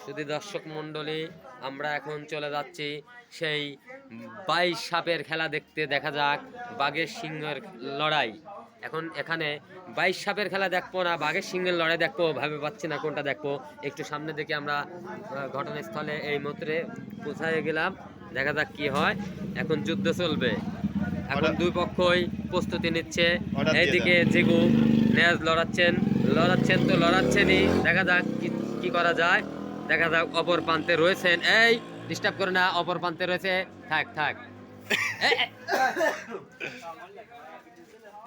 যদি দর্শক মণ্ডলী, আমরা এখন চলে যাচ্ছি সেই 22 সাপের খেলা দেখতে। দেখা যাক বাঘের সিংহের লড়াই। এখন এখানে 22 সাপের খেলা দেখবো না বাঘের সিংহের লড়াই দেখবো, ভাবে পাচ্ছি না কোনটা দেখবো। একটু সামনে দেখে আমরা ঘটনাস্থলে এই মাত্র পৌঁছায় গেলাম। দেখা যাক কি হয়। এখন যুদ্ধ চলবে, এখন দুই পক্ষই প্রস্তুতি নিচ্ছে। এইদিকে জিগু নেজ লড়াচ্ছেন তো লড়াচ্ছেনই। দেখা যাক কি করা যায়। দেখা যাক অপর প্রান্তে রয়েছেন, এই ডিস্টার্ব করে না, অপর প্রান্তে রয়েছে। থাক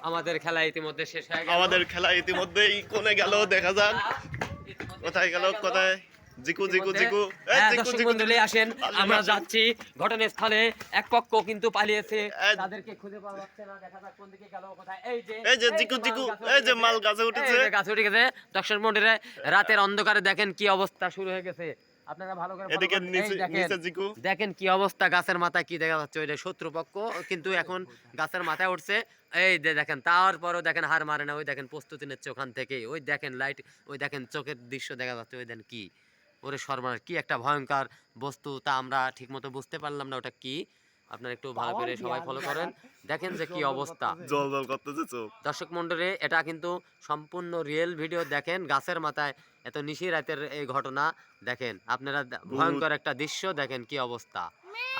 আমাদের খেলা ইতিমধ্যে শেষ হয়ে গেল। আমাদের খেলা ইতিমধ্যেই কোনে গেল, দেখা যাক কোথায় গেল, কোথায় জিকু আসেন, আমরা যাচ্ছি ঘটনাস্থলে। এক পক্ষ কিন্তু পালিয়েছে, তাদেরকে খুঁজে পাওয়া যাচ্ছে না। দেখা যাক কোন দিকে গেল, কোথায়। এই যে জিকু এই যে মাল গাছে উঠেছে, গাছে উঠে গেছে। দর্শক মন্ডলী, রাতের অন্ধকারে দেখেন কি অবস্থা শুরু হয়ে গেছে। আপনারা ভালো করে এদিকে নিচে জিকু দেখেন কি অবস্থা। গাছের মাথায় কি দেখা যাচ্ছে, ওইটা শত্রুপক্ষ কিন্তু এখন গাছের মাথায় উঠছে। এই দেখেন, তারপরও দেখেন হার মারে না। ওই দেখেন প্রস্তুতি নিচ্ছে ওখান থেকে। ওই দেখেন লাইট, ওই দেখেন চোখের দৃশ্য দেখা যাচ্ছে। ওই দেখেন কি ওরে সর্বনাশ, কি একটা ভয়ঙ্কর বস্তু, তা আমরা ঠিক মতো বুঝতে পারলাম না ওটা কি। আপনারা একটু ভালো করে সবাই ফলো করেন, দেখেন যে কি অবস্থা। জল করতেছে চোখ। দর্শক মন্ডলী, এটা কিন্তু সম্পূর্ণ রিয়েল ভিডিও। দেখেন গাছের মাথায় এত নিশি রাতের এই ঘটনা দেখেন আপনারা, ভয়ঙ্কর একটা দৃশ্য দেখেন কি অবস্থা।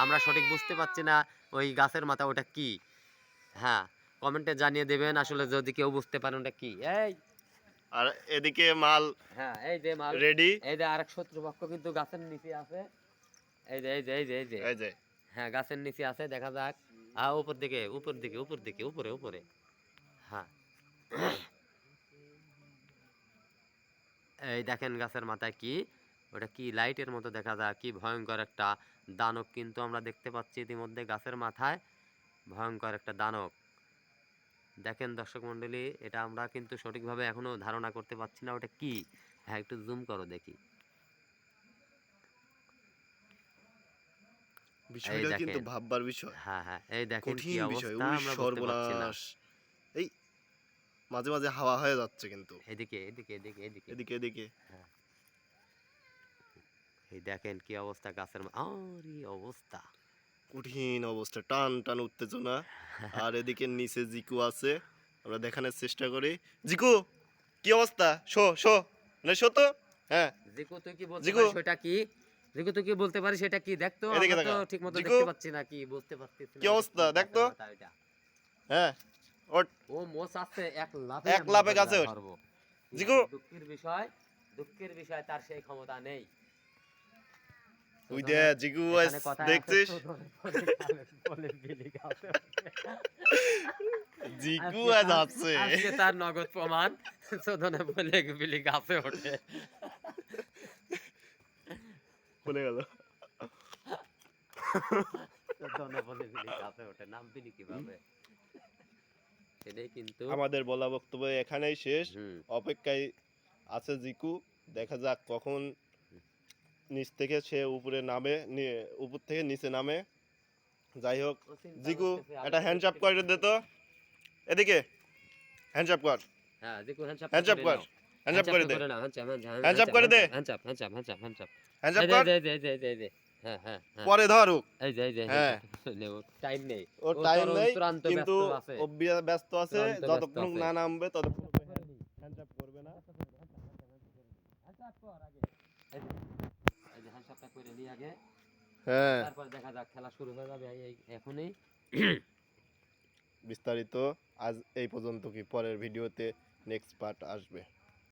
আমরা সঠিক বুঝতে পারছি না ওই গাছের মাথা ওটা কি। হ্যাঁ, কমেন্টে জানিয়ে দেবেন আসলে যদি কেউ বুঝতে পারেন ওটা কি। এই আর এদিকে মাল, হ্যাঁ এই যে মাল রেডি। এই যে আরেক শত্রুপক্ষ কিন্তু গাছের নিচে আছে। এই যে হ্যাঁ, গাছের নিচে আছে। দেখা যাক। উপর দিকে উপরে। হ্যাঁ, এই দেখেন গাছের মাথায় কি, ওটা কি লাইটের মতো দেখা যায়। কি ভয়ঙ্কর একটা দানব কিন্তু আমরা দেখতে পাচ্ছি ইতিমধ্যে গাছের মাথায়। ভয়ঙ্কর একটা দানব দেখেন দর্শক মন্ডলী, এটা আমরা কিন্তু সঠিকভাবে এখনো ধারণা করতে পারছি না ওটা কি। হ্যাঁ, একটু জুম করো দেখি। বিষয়টা কিন্তু ভাববার বিষয়। হ্যাঁ এই দেখেন কি অবস্থা, আমরা বুঝতে পারছি না। এই মাঝে মাঝে হাওয়া হয়ে যাচ্ছে কিন্তু। এদিকে হ্যাঁ, এই দেখেন কি অবস্থা গাছের আরে অবস্থা, কঠিন অবস্থা, টান টান উত্তেজনা। আর এদিকে নিচে জিকু আছে, আমরা দেখানোর চেষ্টা করি। জিকু কি অবস্থা, শো তো। হ্যাঁ জিকু তুই কি বলতে পারিস সেটা কি? জিকু তুই কি বলতে পারিস সেটা কি? দেখ তো, আমরা তো ঠিকমতো দেখতে পাচ্ছি না, কি বুঝতে পারছিস না কি অবস্থা দেখ তো। হ্যাঁ ও মোস আছে, এক লাফে গাছে ওঠ। জিকু দুঃখের বিষয় তার সেই ক্ষমতা নেই। ওই দে জিকু দেখছিস, জিকু আজ আছে, আজকে তার নগদ প্রমাণ। সোদনে বলে বিলি গাছে ওঠে, বলে গেল। সোদনে বলে বিলি গাছে ওঠে, নাম বিলি কিভাবে? সেটাই কিন্তু আমাদের বলা বক্তব্য এখানেই শেষ। অপেক্ষায় আছে জিকু, দেখা যাক কখন নিচ থেকে সে উপরে নামে, উপর থেকে নিচে নামে। যাই হোক, জিকু একটা হ্যান্ডচাপ করে দে তো। এদিকে হ্যান্ডচাপ কর। হ্যাঁ জিকু হ্যান্ডচাপ করে দে। হ্যান্ডচাপ করে দে। হ্যান্ডচাপ দে। হ্যাঁ পরে ধরুক। এই যে হ্যাঁ, টাইম নেই, ওর টাইম নেই, কিন্তু ও ব্যস্ত আছে। যতক্ষণ না নামবে ততক্ষণ হ্যান্ডচাপ করবে না। হ্যাঁ, তারপর দেখা যাক, খেলা শুরু হয়ে যাবে এখনই। বিস্তারিত আজ এই পর্যন্ত, কি পরের ভিডিওতে নেক্সট পার্ট আসবে।